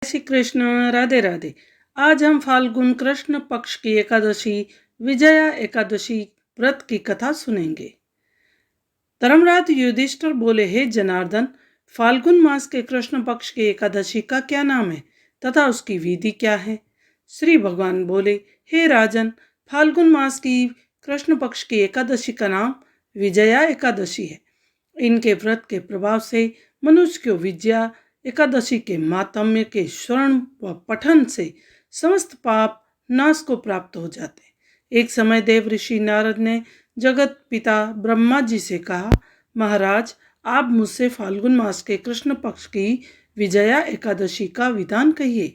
श्री कृष्ण, राधे राधे। आज हम फाल्गुन कृष्ण पक्ष की एकादशी विजया एकादशी व्रत की कथा सुनेंगे। धर्मराज युधिष्ठिर बोले, हे जनार्दन, फाल्गुन मास के कृष्ण पक्ष की एकादशी का क्या नाम है तथा उसकी विधि क्या है? श्री भगवान बोले, हे राजन, फाल्गुन मास की कृष्ण पक्ष की एकादशी का नाम विजया एकादशी है। इनके व्रत के प्रभाव से मनुष्य को विजया एकादशी के मातम्य के श्रवण व पठन से समस्त पाप नाश को प्राप्त हो जाते। एक समय देव ऋषि नारद ने जगत पिता ब्रह्मा जी से कहा, महाराज, आप मुझसे फाल्गुन मास के कृष्ण पक्ष की विजया एकादशी का विधान कहिए।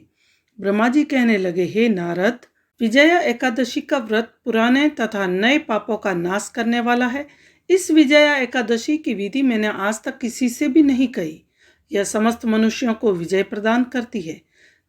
ब्रह्मा जी कहने लगे, हे नारद, विजया एकादशी का व्रत पुराने तथा नए पापों का नाश करने वाला है। इस विजया एकादशी की विधि मैंने आज तक किसी से भी नहीं कही। यह समस्त मनुष्यों को विजय प्रदान करती है।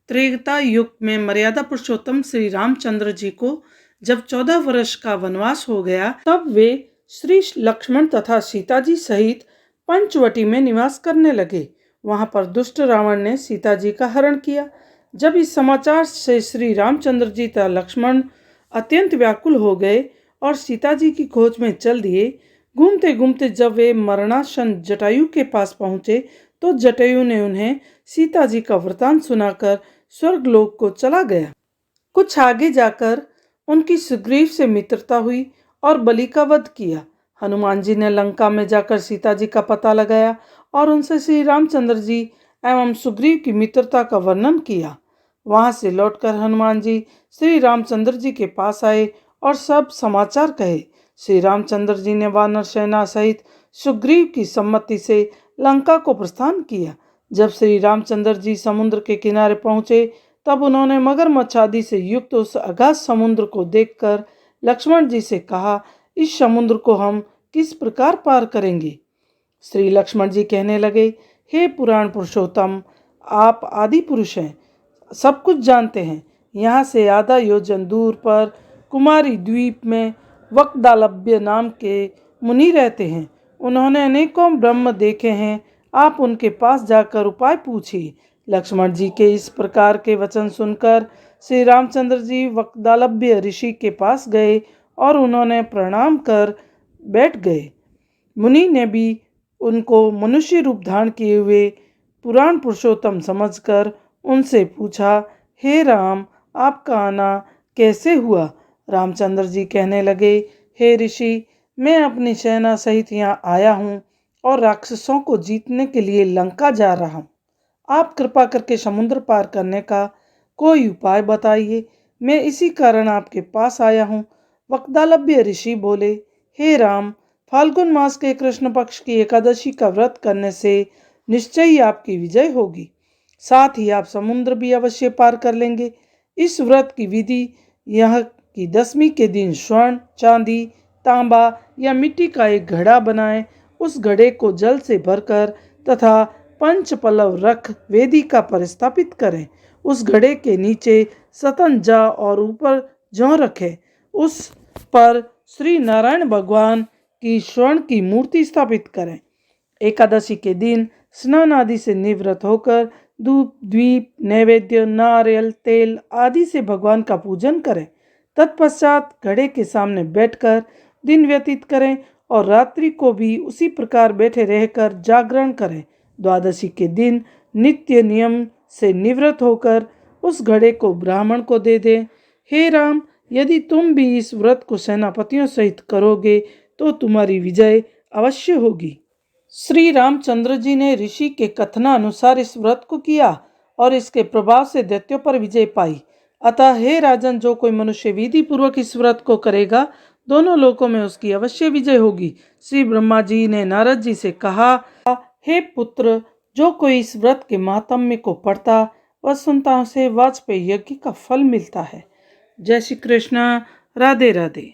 त्रेता युग में मर्यादा पुरुषोत्तम श्री रामचंद्र जी को जब 14 वर्ष का वनवास हो गया, तब वे श्री लक्ष्मण तथा सीता जी सहित पंचवटी में निवास करने लगे। वहां पर दुष्ट रावण ने सीता जी का हरण किया। जब इस समाचार से श्री रामचंद्र जी तथा लक्ष्मण अत्यंत व्याकुल हो गए और सीता जी की खोज में चल दिए। घूमते घूमते जब वे मरणासन जटायु के पास पहुंचे तो जटायु ने उन्हें सीता जी का वृतांत सुनाकर स्वर्गलोक को चला गया। कुछ आगे जाकर उनकी सुग्रीव से मित्रता हुई और बलि का वध किया। हनुमान जी ने लंका में जाकर सीता जी का पता लगाया और उनसे श्री रामचंद्र जी एवं सुग्रीव की मित्रता का वर्णन किया। वहां से लौटकर हनुमान जी श्री रामचंद्र जी के पास आए और सब समाचार कहे। श्री रामचंद्र जी ने वानर सेना सहित सुग्रीव की सम्मति से लंका को प्रस्थान किया। जब श्री रामचंद्र जी समुद्र के किनारे पहुंचे तब उन्होंने मगरमच्छ आदि से युक्त उस अगाध समुद्र को देखकर लक्ष्मण जी से कहा, इस समुद्र को हम किस प्रकार पार करेंगे? श्री लक्ष्मण जी कहने लगे, हे पुराण पुरुषोत्तम, आप आदि पुरुष हैं, सब कुछ जानते हैं। यहाँ से आधा योजन दूर पर कुमारी द्वीप में वक्दालभ्य नाम के मुनि रहते हैं। उन्होंने अनेकों ब्रह्म देखे हैं। आप उनके पास जाकर उपाय पूछिए। लक्ष्मण जी के इस प्रकार के वचन सुनकर श्री रामचंद्र जी वक्दालभ्य ऋषि के पास गए और उन्होंने प्रणाम कर बैठ गए। मुनि ने भी उनको मनुष्य रूप धारण किए हुए पुराण पुरुषोत्तम समझकर उनसे पूछा, हे राम, आपका आना कैसे हुआ? रामचंद्र जी कहने लगे, हे ऋषि, मैं अपनी सेना सहित यहाँ आया हूँ और राक्षसों को जीतने के लिए लंका जा रहा हूँ। आप कृपा करके समुद्र पार करने का कोई उपाय बताइए। मैं इसी कारण आपके पास आया हूँ। वक्दालभ्य ऋषि बोले, हे राम, फाल्गुन मास के कृष्ण पक्ष की एकादशी का व्रत करने से निश्चय ही आपकी विजय होगी। साथ ही आप समुद्र भी अवश्य पार कर लेंगे। इस व्रत की विधि यह कि 10वीं के दिन स्वर्ण, चांदी, तांबा या मिट्टी का एक घड़ा बनाएं। उस घड़े को जल से भरकर तथा पंच पल्लव रख वेदिका पर स्थापित करें। उस घड़े के नीचे सतन जा और ऊपर जौ रखें। उस पर श्री नारायण भगवान की स्वर्ण की मूर्ति स्थापित करें। एकादशी के दिन स्नान आदि से निवृत्त होकर धूप, दीप, नैवेद्य, नारियल तेल आदि से भगवान का पूजन करें। तत्पश्चात घड़े के सामने बैठकर दिन व्यतीत करें और रात्रि को भी उसी प्रकार बैठे रहकर जागरण करें। द्वादशी के दिन नित्य नियम से निवृत्त होकर उस घड़े को ब्राह्मण को दे दें। हे राम, यदि तुम भी इस व्रत को सेनापतियों सहित करोगे तो तुम्हारी विजय अवश्य होगी। श्री रामचंद्र जी ने ऋषि के कथनानुसार इस व्रत को किया और इसके प्रभाव से दैत्यों पर विजय पाई। अतः हे राजन, जो कोई मनुष्य विधि पूर्वक इस व्रत को करेगा, दोनों लोकों में उसकी अवश्य विजय होगी। श्री ब्रह्मा जी ने नारद जी से कहा, हे पुत्र, जो कोई इस व्रत के महात्म्य को पढ़ता व सुनता, उसे वाजपेयी यज्ञ का फल मिलता है। जय श्री कृष्ण, राधे राधे।